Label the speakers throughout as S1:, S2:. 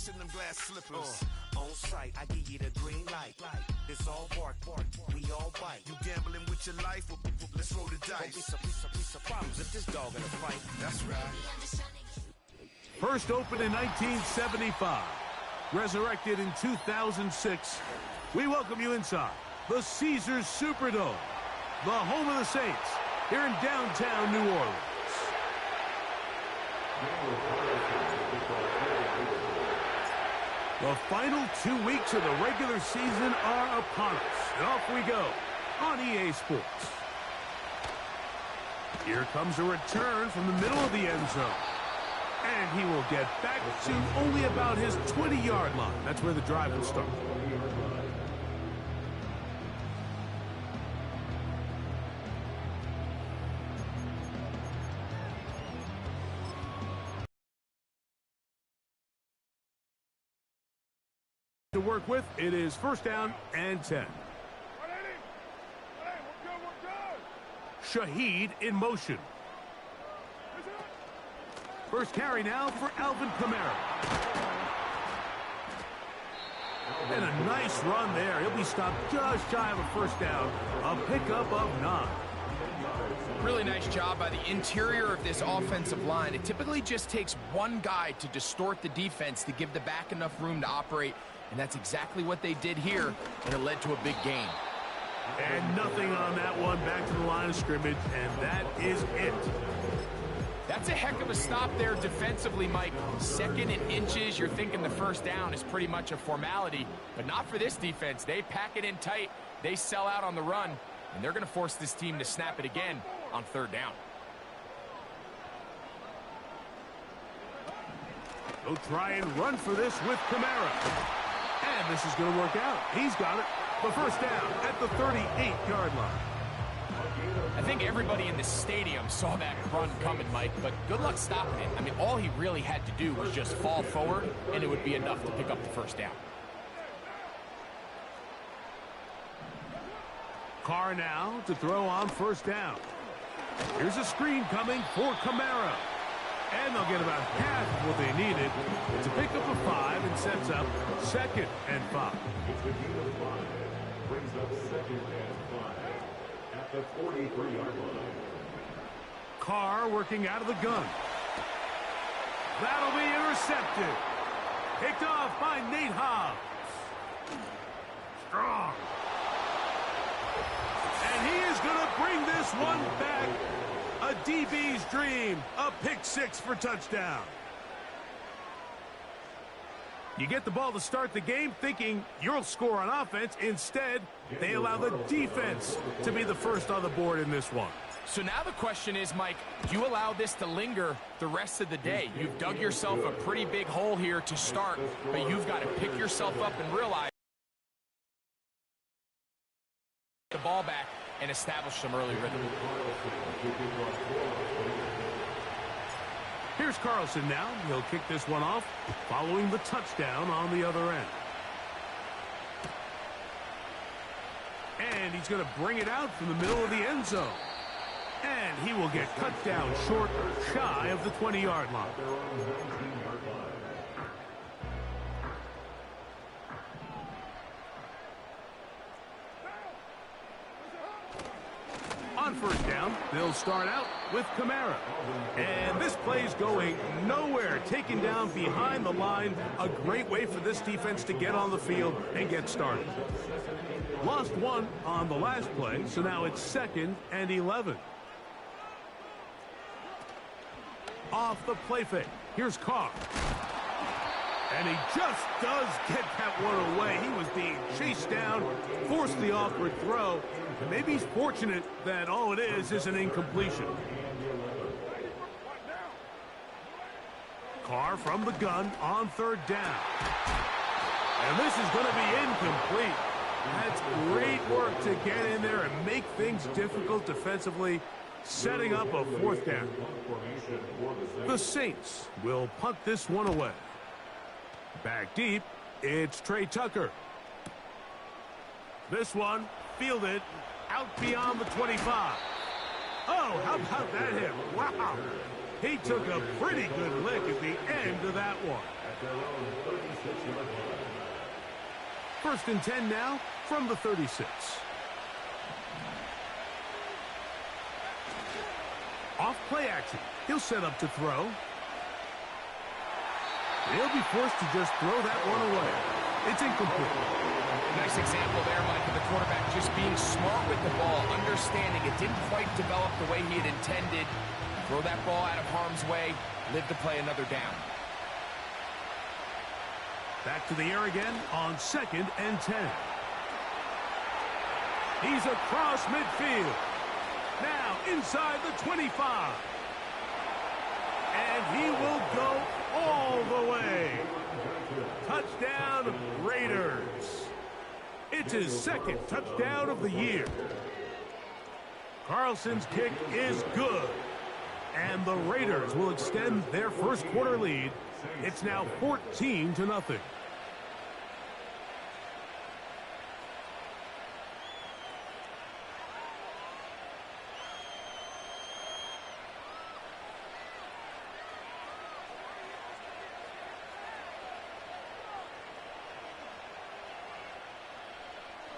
S1: in them glass slippers. On sight, I give you the green light. It's all bark, we all bite. You gambling with your life? Well, let's roll the dice. Piece of problems if this dog in a fight. That's right.
S2: First opened in 1975, resurrected in 2006. We welcome you inside the Caesars Superdome, the home of the Saints, here in downtown New Orleans. The final 2 weeks of the regular season are upon us, and off we go on EA Sports. Here comes a return from the middle of the end zone. And he will get back to only about his 20-yard line. That's where the drive will start. To work with, it is first down and 10. Shaheed in motion. First carry now for Alvin Kamara. And a nice run there. He'll be stopped just shy of a first down. A pickup of 9.
S3: Really nice job by the interior of this offensive line. It typically just takes one guy to distort the defense to give the back enough room to operate. And that's exactly what they did here, and it led to a big gain.
S2: And nothing on that one. Back to the line of scrimmage, and that is it.
S3: That's a heck of a stop there defensively, Mike. Second and inches, you're thinking the first down is pretty much a formality, but not for this defense. They pack it in tight, they sell out on the run, and they're going to force this team to snap it again on third down.
S2: They'll try and run for this with Kamara. And this is going to work out. He's got it. The first down at the 38-yard line.
S3: I think everybody in the stadium saw that run coming, Mike, but good luck stopping it. I mean, all he really had to do was just fall forward, and it would be enough to pick up the first down.
S2: Carr now to throw on first down. Here's a screen coming for Kamara. And they'll get about half of what they needed. It's a pickup of 5 and sets up second and 5.
S4: Brings up second and 5 at the 43-yard line.
S2: Carr working out of the gun. That'll be intercepted. Picked off by Nate Hobbs. Strong. And he is going to bring this one back. A DB's dream, a pick 6 for touchdown. You get the ball to start the game thinking you'll score on offense. Instead, they allow the defense to be the first on the board in this one.
S3: So now the question is, Mike, do you allow this to linger the rest of the day? You've dug yourself a pretty big hole here to start, but you've got to pick yourself up and realize the ball back and establish some early rhythm.
S2: Here's Carlson now. He'll kick this one off following the touchdown on the other end. And he's going to bring it out from the middle of the end zone. And he will get cut down short, shy of the 20-yard line. On first down, they'll start out with Kamara. And this play's going nowhere. Taken down behind the line. A great way for this defense to get on the field and get started. Lost one on the last play, so now it's second and 11. Off the play fake. Here's Carr. And he just does get that one away. He was being chased down, forced the awkward throw. And maybe he's fortunate that all it is an incompletion. Carr from the gun on third down. And this is going to be incomplete. That's great work to get in there and make things difficult defensively, setting up a fourth down. The Saints will punt this one away. Back deep, it's Trey Tucker. This one fielded out beyond the 25. Oh, how about that hit? Wow. He took a pretty good lick at the end of that one. First and 10 now from the 36. Off play action. He'll set up to throw. He'll be forced to just throw that one away. It's incomplete.
S3: Nice example there, Mike, of the quarterback just being smart with the ball, understanding it didn't quite develop the way he had intended. Throw that ball out of harm's way, live to play another down.
S2: Back to the air again on 2nd and 10. He's across midfield. Now inside the 25. And he will go all the way. Touchdown, Raiders. It's his 2nd touchdown of the year. Carlson's kick is good. And the Raiders will extend their first quarter lead. It's now 14-0.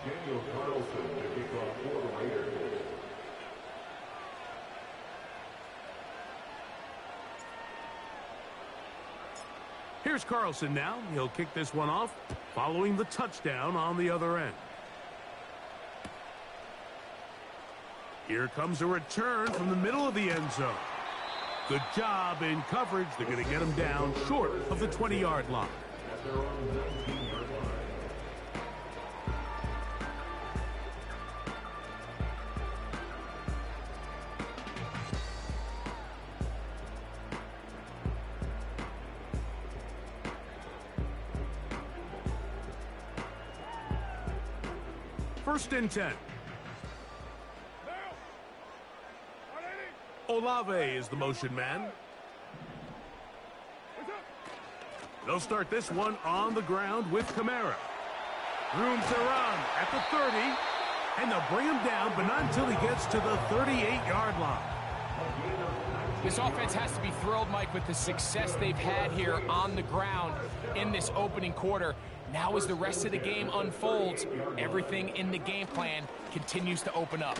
S4: Daniel Carlson to kick off for the Raiders.
S2: Here's Carlson now. He'll kick this one off, following the touchdown on the other end. Here comes a return from the middle of the end zone. Good job in coverage. They're going to get him down short of the 20-yard line.
S4: At their own 19-yard line.
S2: First and 10. Olave is the motion man. They'll start this one on the ground with Kamara. Room to run at the 30. And they'll bring him down, but not until he gets to the 38-yard line.
S3: This offense has to be thrilled, Mike, with the success they've had here on the ground in this opening quarter. Now as the rest of the game unfolds, everything in the game plan continues to open up.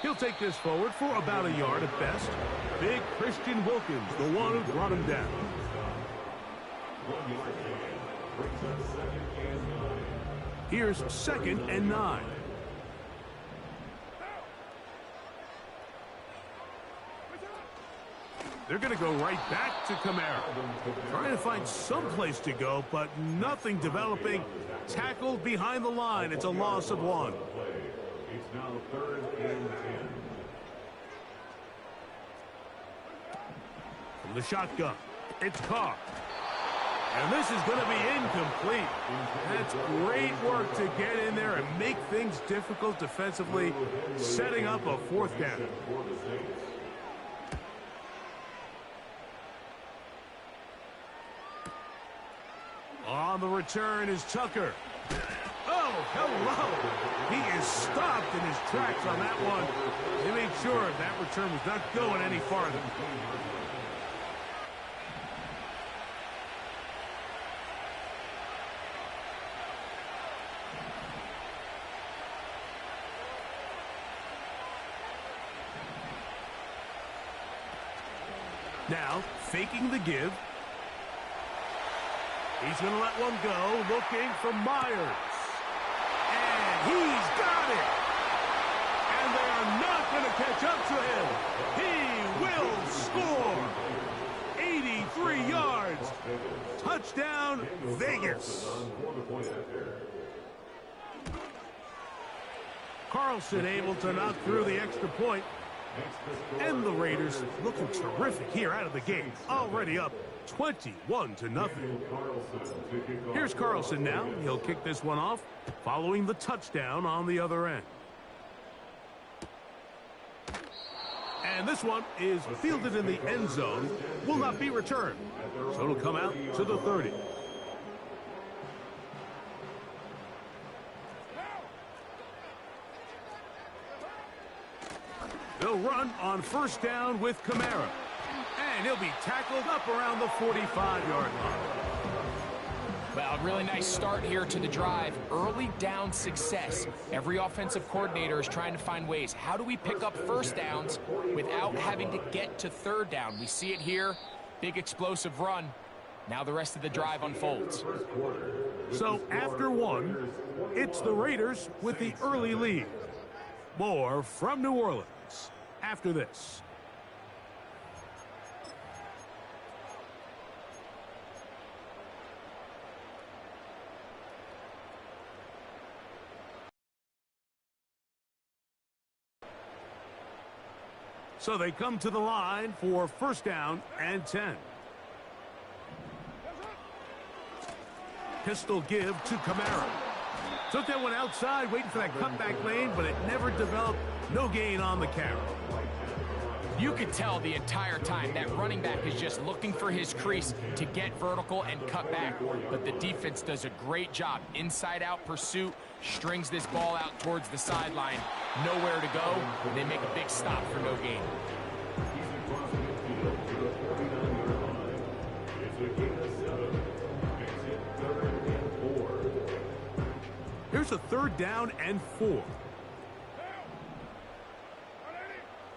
S2: He'll take this forward for about a yard at best. Big Christian Wilkins, the one who brought him down.
S4: 1 yard gain. Brings up 2nd and 9.
S2: Here's 2nd and 9. They're going to go right back to Kamara. Trying to find some place to go, but nothing developing. Tackled behind the line. It's a loss of 1.
S4: It's now 3rd and 10.
S2: From the shotgun, it's Carr. And this is going to be incomplete. That's great work to get in there and make things difficult defensively, setting up a 4th down. On the return is Tucker. Oh, hello. He is stopped in his tracks on that one. They made sure that return was not going any farther. Now, faking the give. He's going to let one go, looking for Myers. And he's got it. And they are not going to catch up to him. He will score. 83 yards. Touchdown, Vegas. Carlson able to knock through the extra point. And the Raiders looking terrific here out of the gate. Already up 21-0. Here's Carlson now. He'll kick this one off, following the touchdown on the other end. And this one is fielded in the end zone. Will not be returned. So it'll come out to the 30. They'll run on 1st down with Kamara. And he'll be tackled up around the 45-yard line.
S3: Well, really nice start here to the drive. Early down success. Every offensive coordinator is trying to find ways. How do we pick up first downs without having to get to third down? We see it here. Big explosive run. Now the rest of the drive unfolds.
S2: So after one, it's the Raiders with the early lead. More from New Orleans after this. So they come to the line for first down and 10. Pistol give to Kamara. Took that one outside, waiting for that cutback lane, but it never developed. No gain on the carry.
S3: You could tell the entire time that running back is just looking for his crease to get vertical and cut back. But the defense does a great job. Inside-out pursuit, strings this ball out towards the sideline. Nowhere to go. They make a big stop for no gain.
S2: Here's a third down and 4.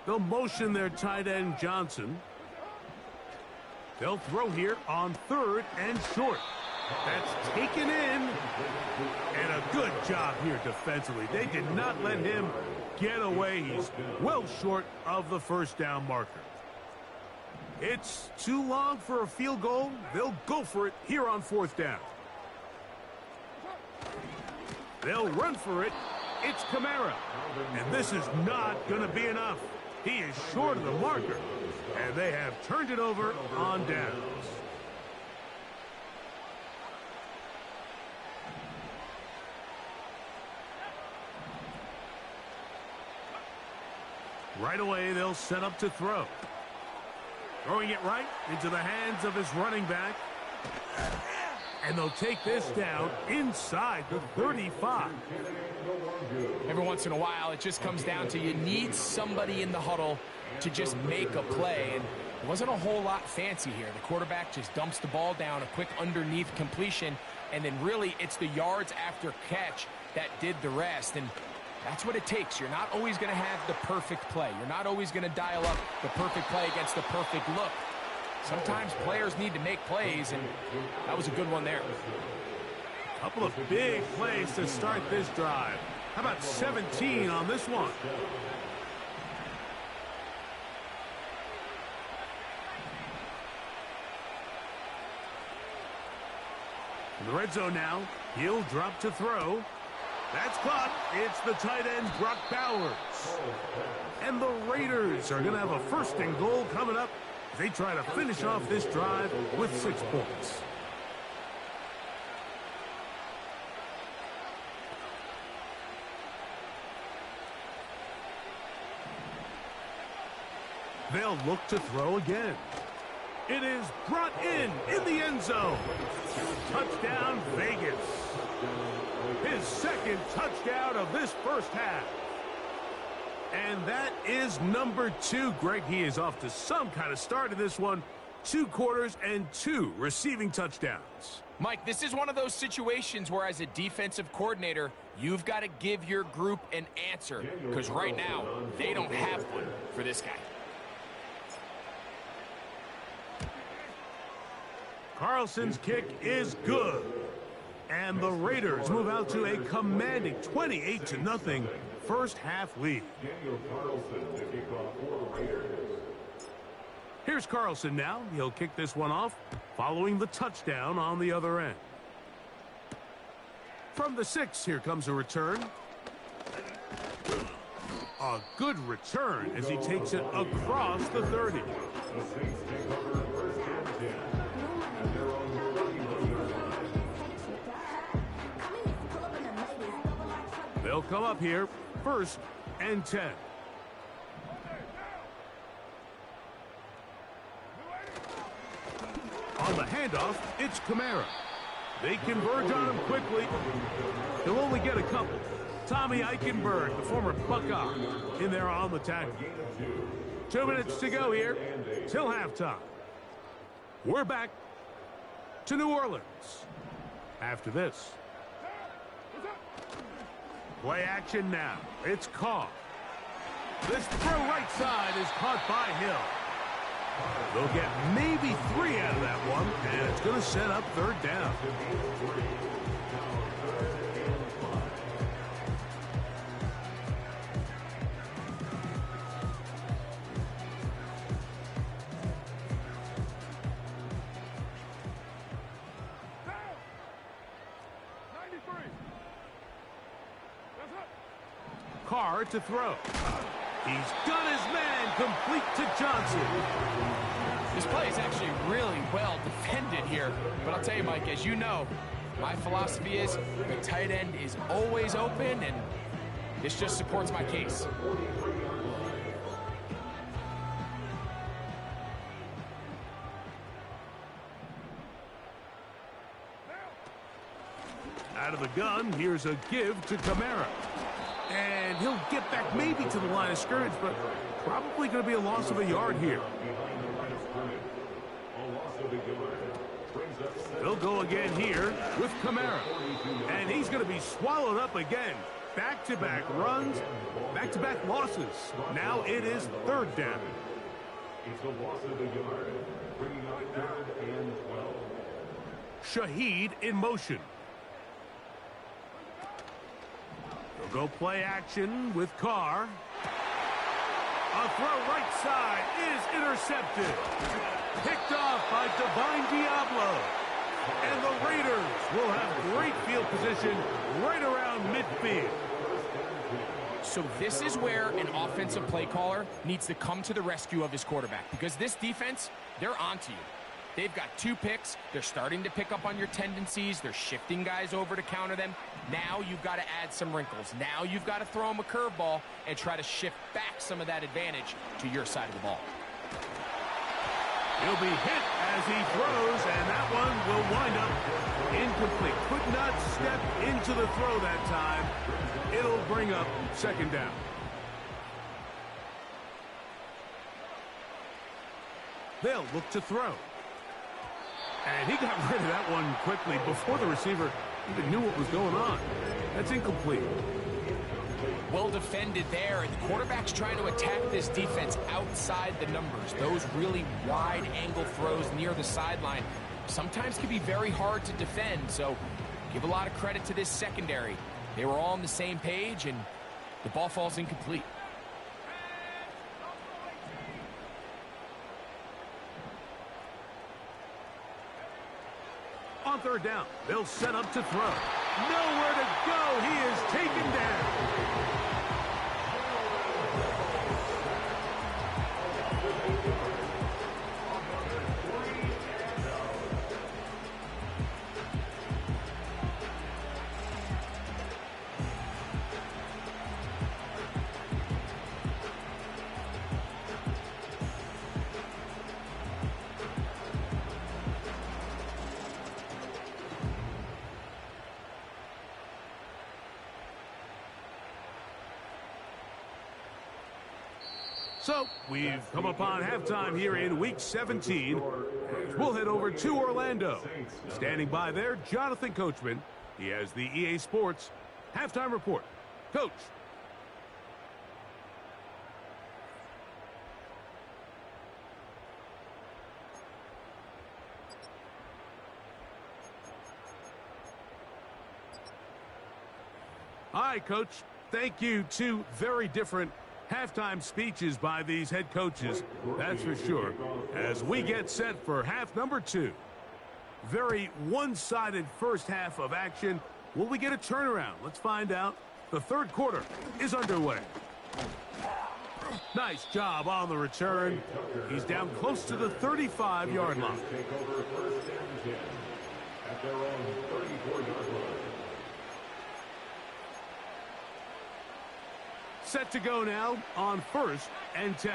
S2: They'll motion their tight end Johnson. They'll throw here on third and short. That's taken in. And a good job here defensively. They did not let him get away. He's well short of the first down marker. It's too long for a field goal. They'll go for it here on fourth down. They'll run for it. It's Kamara. And this is not going to be enough. He is short of the marker. And they have turned it over on downs. Right away, they'll set up to throw. Throwing it right into the hands of his running back. And they'll take this down inside the 35.
S3: Every once in a while, it just comes down to you need somebody in the huddle to just make a play. And it wasn't a whole lot fancy here. The quarterback just dumps the ball down, a quick underneath completion, and then really it's the yards after catch that did the rest. And that's what it takes. You're not always going to have the perfect play. You're not always going to dial up the perfect play against the perfect look. Sometimes players need to make plays, and that was a good one there.
S2: A couple of big plays to start this drive. How about 17 on this one? In the red zone now, he'll drop to throw. That's caught. It's the tight end, Brock Bowers. And the Raiders are going to have a first and goal coming up. They try to finish off this drive with 6 points. They'll look to throw again. It is brought in the end zone. Touchdown, Vegas. His second touchdown of this first half. And that is number 2. Greg, he is off to some kind of start in this one. 2 quarters and 2 receiving touchdowns.
S3: Mike, this is one of those situations where as a defensive coordinator, you've got to give your group an answer. Because right now, they don't have one for this guy.
S2: Carlson's kick is good. And the Raiders move out to a commanding 28-0 first half lead. Here's Carlson now. He'll kick this one off following the touchdown on the other end. From the 6, here comes a return. A good return as he takes it across the 30. They'll come up here, first and 10. On the handoff, it's Kamara. They converge on him quickly. He'll only get a couple. Tommy Eichenberg, the former Buckeye, in there on the tackle. 2 minutes to go here till halftime. We're back to New Orleans. after this. Play action now. It's Carr. This throw right side is caught by Hill. They'll get maybe 3 out of that one, and it's going to set up third down. Carr to throw. He's got his man complete to Johnson.
S3: This play is actually really well defended here. But I'll tell you, Mike, as you know, my philosophy is the tight end is always open, and this just supports my case.
S2: Out of the gun, here's a give to Kamara. And he'll get back maybe to the line of scrimmage, but probably going to be a loss of a yard here. They'll go again here with Kamara. And he's going to be swallowed up again. Back-to-back runs, back-to-back losses. Now it is third down.
S4: It's a loss of a yard, bringing up 3rd and 12.
S2: Shaheed in motion. They'll go play action with Carr. A throw right side is intercepted. Picked off by Divine Diablo. And the Raiders will have great field position right around midfield.
S3: So this is where an offensive play caller needs to come to the rescue of his quarterback, because this defense, they're onto you. They've got 2 picks. They're starting to pick up on your tendencies. They're shifting guys over to counter them. Now you've got to add some wrinkles. Now you've got to throw them a curveball and try to shift back some of that advantage to your side of the ball.
S2: He'll be hit as he throws, and that one will wind up incomplete. Could not step into the throw that time. It'll bring up second down. They'll look to throw. And he got rid of that one quickly before the receiver even knew what was going on. That's incomplete.
S3: Well defended there, and the quarterback's trying to attack this defense outside the numbers. Those really wide angle throws near the sideline sometimes can be very hard to defend, so give a lot of credit to this secondary. They were all on the same page, and the ball falls incomplete.
S2: On third down, they'll set up to throw. Nowhere to go. He is taken down. So, we've come upon halftime here in Week 17. We'll head over to Orlando. Standing by there, Jonathan Coachman. He has the EA Sports Halftime Report. Coach. Hi, Coach. Thank you. 2 very different halftime speeches by these head coaches, that's for sure, as we get set for half number 2. Very one-sided first half of action. Will we get a turnaround? Let's find out. The third quarter is underway. Nice job on the return. He's down close to the 35-yard line.
S4: Take over 1st and 10 at their own 34-yard line.
S2: Set to go now on 1st and 10.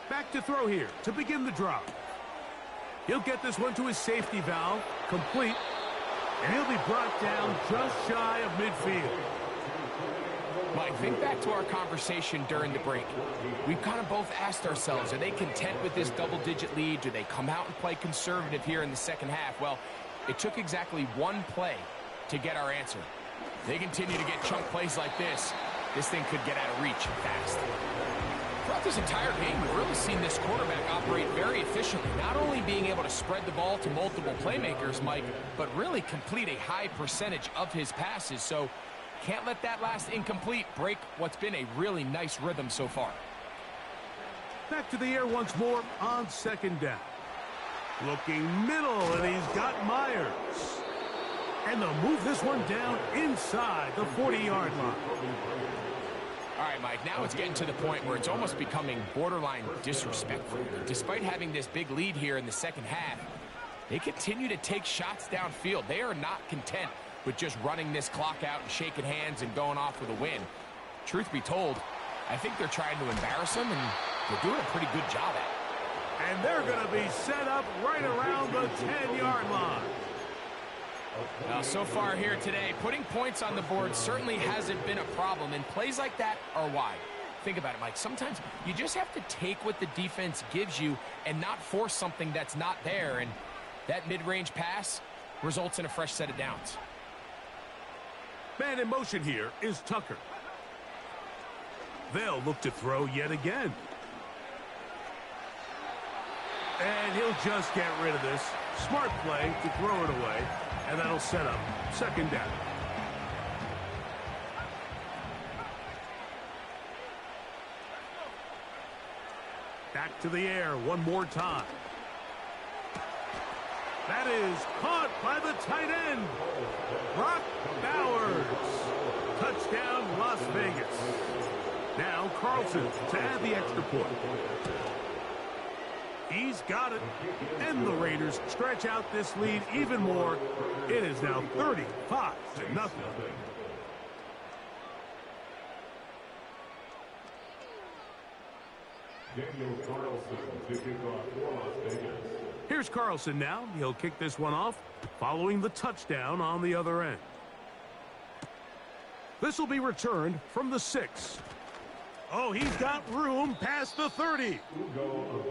S2: Back to throw here to begin the drive. He'll get this one to his safety valve, complete, and he'll be brought down just shy of midfield.
S3: Mike, think back to our conversation during the break. We've kind of both asked ourselves, are they content with this double-digit lead? Do they come out and play conservative here in the second half? Well, it took exactly one play to get our answer. They continue to get chunk plays like this. This thing could get out of reach fast. Throughout this entire game, we've really seen this quarterback operate very efficiently, not only being able to spread the ball to multiple playmakers, Mike, but really complete a high percentage of his passes. So can't let that last incomplete break what's been a really nice rhythm so far.
S2: Back to the air once more on second down. Looking middle, and he's got Myers. And they'll move this one down inside the 40-yard line.
S3: All right, Mike, now it's getting to the point where it's almost becoming borderline disrespectful. Despite having this big lead here in the second half, they continue to take shots downfield. They are not content with just running this clock out and shaking hands and going off with a win. Truth be told, I think they're trying to embarrass him, and they're doing a pretty good job at it.
S2: And they're going to be set up right around the 10-yard line.
S3: Now, so far here today, putting points on the board certainly hasn't been a problem, and plays like that are why. Think about it, Mike. Sometimes you just have to take what the defense gives you and not force something that's not there, and that mid-range pass results in a fresh set of downs.
S2: Man in motion here is Tucker. They'll look to throw yet again. And he'll just get rid of this. Smart play to throw it away. And that'll set up second down. Back to the air one more time. That is caught by the tight end. Brock Bowers. Touchdown, Las Vegas. Now Carlson to add the extra point. He's got it. And the Raiders stretch out this lead even more. It is now 35-0.
S4: Daniel Carlson to kick off for Las Vegas.
S2: Here's Carlson now. He'll kick this one off following the touchdown on the other end. This will be returned from the 6. Oh, he's got room past the 30.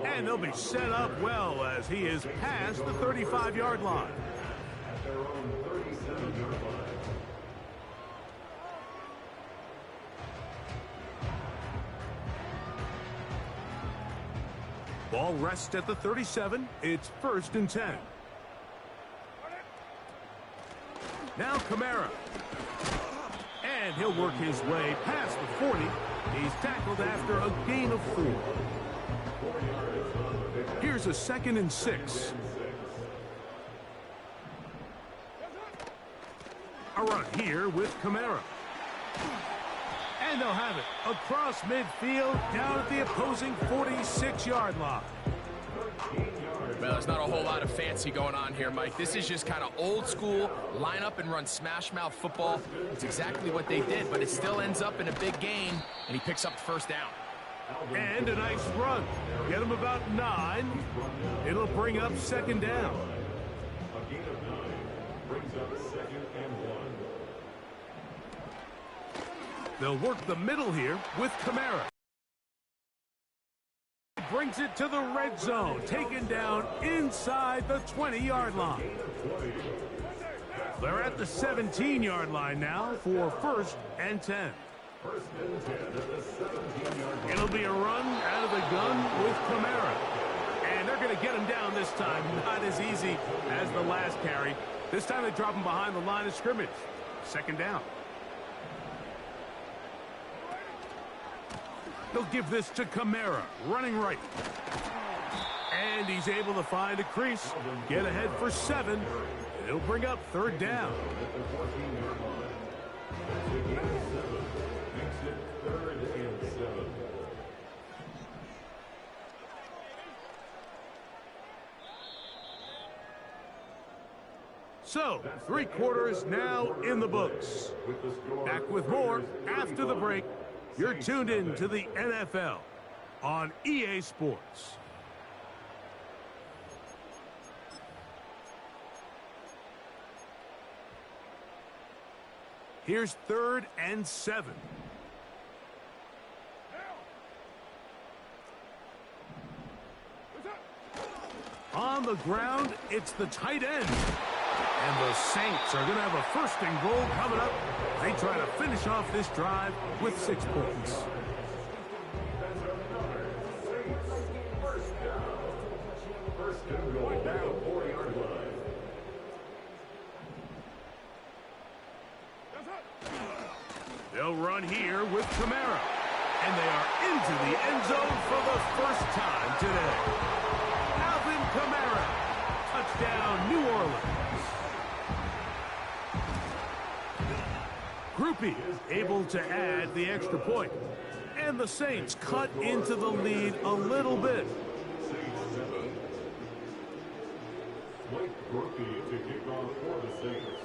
S2: And they'll be set up well as he is past the 35-yard line.
S4: At their own 37-yard line.
S2: Ball rests at the 37. It's 1st and 10. Now Kamara. And he'll work his way past the 40. He's tackled after a gain of 4. Here's a 2nd and 6. A run here with Kamara. And they'll have it across midfield down at the opposing 46-yard line.
S3: Well, there's not a whole lot of fancy going on here, Mike. This is just kind of old school, line up and run smash mouth football. It's exactly what they did, but it still ends up in a big gain, and he picks up the first down.
S2: And a nice run. Get him about 9. It'll bring up second down.
S4: A gain of 9 brings up 2nd and 1.
S2: They'll work the middle here with Kamara. Brings it to the red zone, taken down inside the 20-yard line. They're at the 17-yard line now for 1st and 10. It'll be a run out of the gun with Kamara. And they're going to get him down this time. Not as easy as the last carry. This time they drop him behind the line of scrimmage. Second down. They'll give this to Kamara, running right. And he's able to find a crease, get ahead for 7. It'll bring up 3rd down. So, 3 quarters now in the books. Back with more after the break. You're tuned in to the NFL on EA Sports. Here's 3rd and 7. On the ground, it's the tight end. And the Saints are going to have a first and goal coming up. They try to finish off this drive with 6 points.
S4: First and goal down 4-yard line.
S2: They'll run here with Kamara. And they are into the end zone for the first time today. Alvin Kamara. Touchdown, New Orleans. Groupie able to add the extra point. And the Saints cut into the lead a little bit.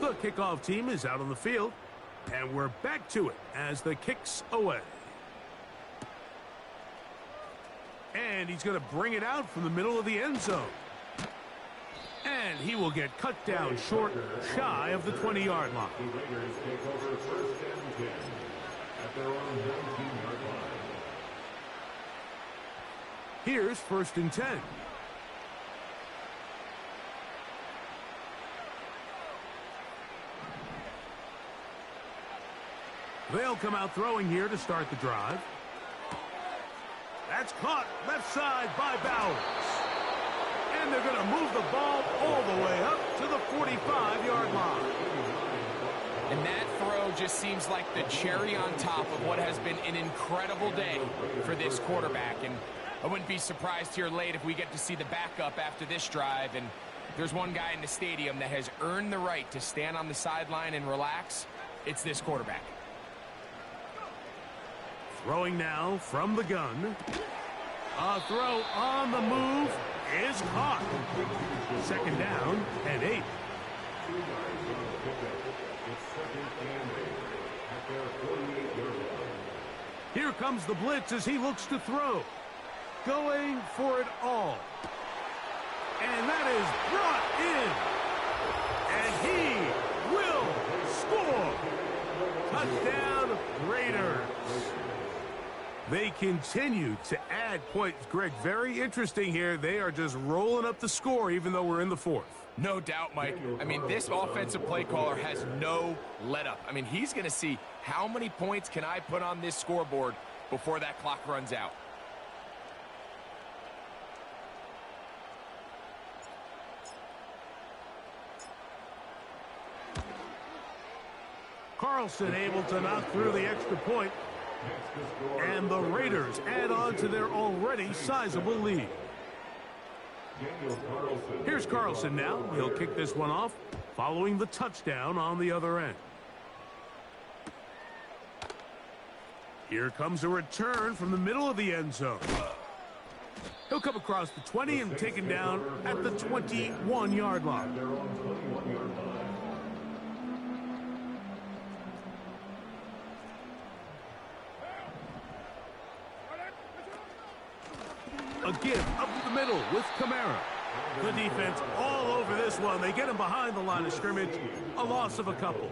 S2: The kickoff team is out on the field. And we're back to it as the kick's away. And he's going to bring it out from the middle of the end zone. And he will get cut down short, shy of the 20-yard line.
S4: The Raiders take over first and 10 at their own 19-yard line.
S2: Here's first and 10. They'll come out throwing here to start the drive. That's caught left side by Bowers. And they're going to move the ball all the way up to the 45-yard line.
S3: And that throw just seems like the cherry on top of what has been an incredible day for this quarterback. And I wouldn't be surprised here late if we get to see the backup after this drive. And there's one guy in the stadium that has earned the right to stand on the sideline and relax. It's this quarterback.
S2: Throwing now from the gun. A throw on the move is caught. Second down and 8. Here comes the blitz as he looks to throw. Going for it all. And that is brought in. And he will score. Touchdown, Raiders. They continue to add points. Greg, very interesting here. They are just rolling up the score even though we're in the 4th.
S3: No doubt, Mike. I mean, this offensive play caller has no let up. I mean, he's going to see how many points can I put on this scoreboard before that clock runs out.
S2: Carlson able to knock through the extra point. And the Raiders add on to their already sizable lead. Here's Carlson now. He'll kick this one off, following the touchdown on the other end. Here comes a return from the middle of the end zone. He'll come across the 20 and taken down at the 21-yard line. A give up the middle with Kamara. The defense all over this one. They get him behind the line of scrimmage. A loss of a couple.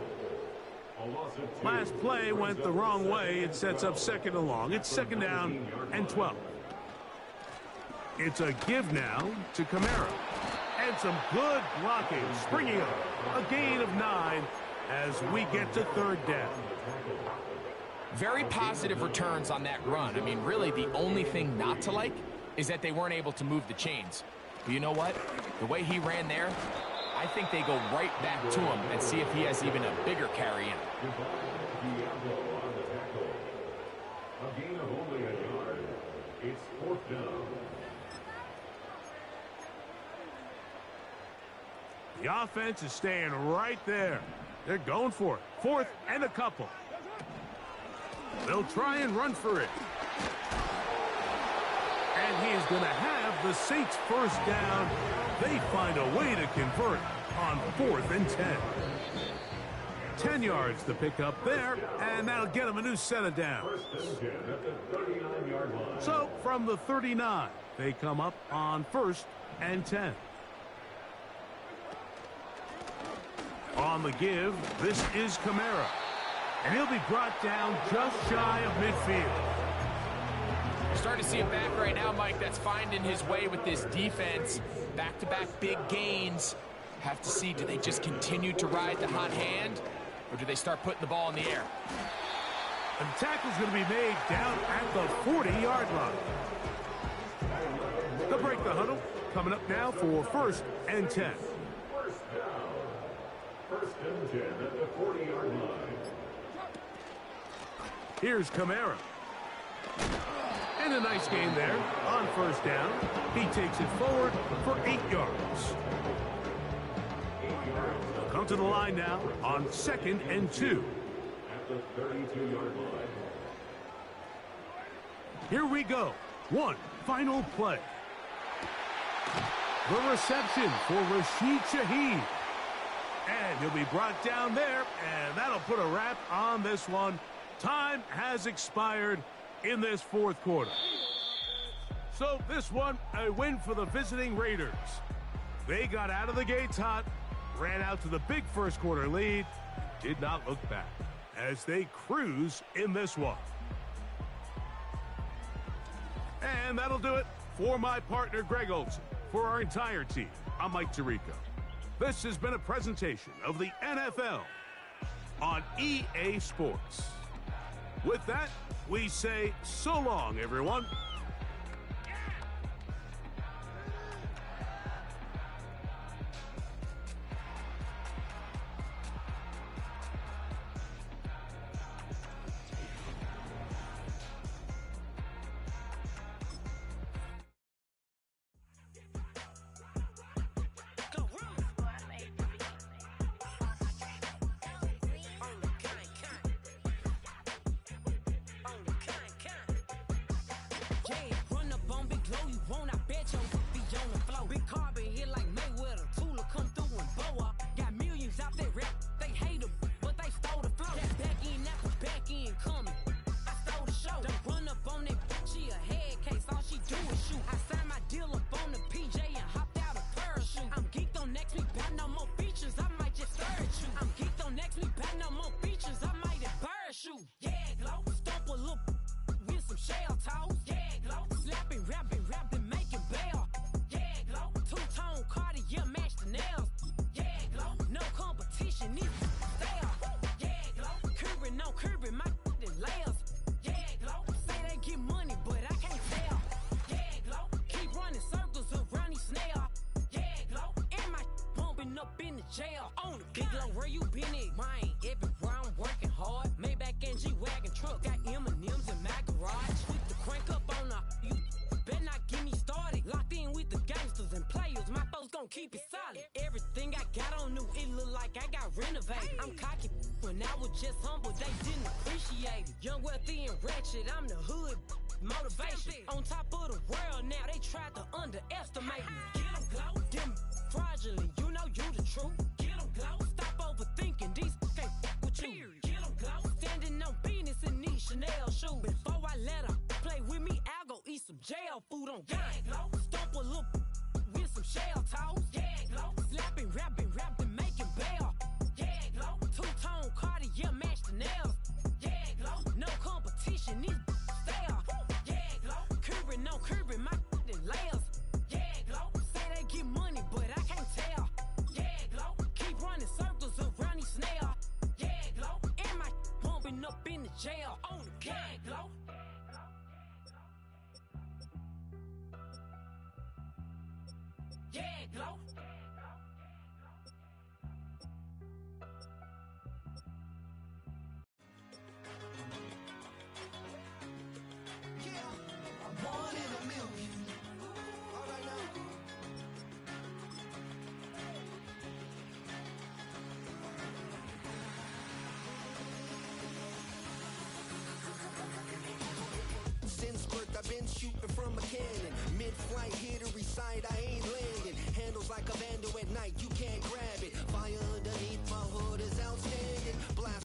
S2: Last play went the wrong way. It sets up second and long. It's second down and 12. It's a give now to Kamara. And some good blocking. Springing up. A gain of 9 as we get to third down.
S3: Very positive returns on that run. I mean, really, the only thing not to like is that they weren't able to move the chains. But you know what? The way he ran there, I think they go right back to him and see if he has even a bigger carry in.
S4: A gain of only a yard. It's 4th down.
S2: The offense is staying right there. They're going for it. 4th and a couple. They'll try and run for it. And he is going to have the Saints first down. They find a way to convert on 4th and 10. 10 yards to pick up there, and that'll get him a new set of downs. So from the 39, they come up on 1st and 10. On the give, this is Kamara. And he'll be brought down just shy of midfield.
S3: starting to see it back right now, Mike, that's finding his way with this defense. Back-to-back big gains. Have to see, do they just continue to ride the hot hand, or do they start putting the ball in the air?
S2: And the tackle's going to be made down at the 40-yard line. They'll break the huddle. Coming up now for 1st and 10.
S4: First down. 1st and 10 at the 40-yard line.
S2: Here's Kamara. And a nice gain there on 1st down. He takes it forward for 8 yards. They'll come to the line now on 2nd and 2.
S4: At the 32-yard line.
S2: Here we go. One final play. The reception for Rashid Shaheed. And he'll be brought down there, and that'll put a wrap on this one. Time has expired in this 4th quarter. So this one, a win for the visiting Raiders. They got out of the gates hot, ran out to the big 1st quarter lead, did not look back as they cruise in this one. And that'll do it for my partner, Greg Olsen. For our entire team, I'm Mike Tirico. This has been a presentation of the NFL on EA Sports. With that, we say so long, everyone.
S5: Keep it solid. Everything I got on new, it look like I got renovated. I'm cocky when I was just humble, they didn't appreciate it. Young, wealthy, and ratchet, I'm the hood motivation. On top of the world now, they tried to underestimate me. Get them glow, them fraudulent, you know you the truth. Get them glow, stop overthinking, these can't with you. Get them glow, standing on business in these Chanel shoes. Before I let her play with me, I'll go eat some jail food on gang. Stomp a little with some shell toes. Yeah, glow. Slapping, rapping, making bail. Yeah, glow. Two-tone Cartier match the nails. Yeah, glow. No competition, these stale. Yeah, glow. Curbing, no curbing, my layers. Yeah, glow. Say they get money, but I can't tell. Yeah, glow. Keep running circles around these snail. Yeah, glow. And my bumping up in the jail on the gang, glow. Yeah, glow.